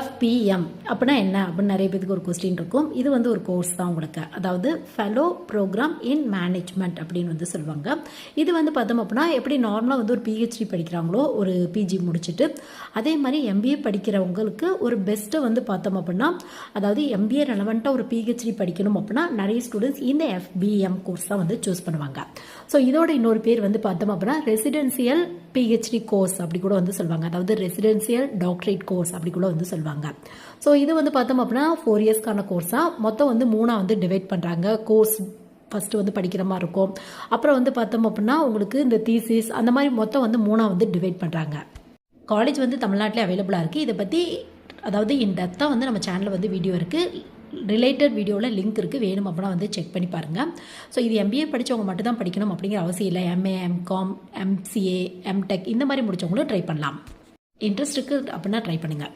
FPM அப்படின்னா என்ன அப்படின்னு நிறைய பேருக்கு ஒரு கொஸ்டின் இருக்கும். இது வந்து ஒரு கோர்ஸ் தான் உங்களுக்கு, அதாவது ஃபெலோ ப்ரோக்ராம் இன் மேனேஜ்மெண்ட் அப்படின்னு வந்து சொல்லுவாங்க. இது வந்து பார்த்தோம் அப்படின்னா எப்படி நார்மலாக வந்து ஒரு PhD படிக்கிறாங்களோ ஒரு PG முடிச்சுட்டு, அதே மாதிரி MBA படிக்கிறவங்களுக்கு ஒரு பெஸ்ட்டை வந்து பார்த்தோம் அப்படின்னா, அதாவது MBA ரெலவெண்ட்டாக ஒரு PhD படிக்கணும் அப்படின்னா நிறைய ஸ்டூடெண்ட்ஸ் இந்த FBM கோர்ஸ் தான் வந்து சூஸ் பண்ணுவாங்க. ஸோ இதோட இன்னொரு பேர் வந்து பார்த்தோம் அப்படின்னா ரெசிடென்சியல் PhD கோர்ஸ் அப்படி கூட வந்து சொல்லுவாங்க, அதாவது ரெசிடென்சியல் டாக்டரேட் கோர்ஸ் அப்படி கூட வந்து சொல்லுவாங்க. ஸோ இது வந்து பார்த்தோம் அப்படின்னா 4 இயர்ஸ்க்கான கோர்ஸாக மொத்தம் வந்து 3 வந்து டிவைட் பண்ணுறாங்க. கோர்ஸ் ஃபஸ்ட்டு வந்து படிக்கிற மாதிரி இருக்கும், அப்புறம் வந்து பார்த்தோம் அப்படின்னா உங்களுக்கு இந்த தீசிஸ் அந்த மாதிரி மொத்தம் வந்து 3 வந்து டிவைட் பண்ணுறாங்க. காலேஜ் வந்து தமிழ்நாட்டிலே அவைலபிளாக இருக்குது. இதை பற்றி அதாவது இன் டெப்த்தாக வந்து நம்ம சேனலில் வந்து வீடியோ இருக்குது, ரிலேட்டட் வீடியோவில் லிங்க் இருக்குது, வேணும் அப்படின்னா வந்து செக் பண்ணி பாருங்கள். ஸோ இது MBA படித்தவங்க மட்டும் தான் படிக்கணும் அப்படிங்கிற அவசியம் இல்லை. MA, MCom, MCA, MTech இந்த மாதிரி முடித்தவங்களும் ட்ரை பண்ணலாம். இன்ட்ரெஸ்ட் இருக்குது அப்படின்னா ட்ரை பண்ணுங்கள்.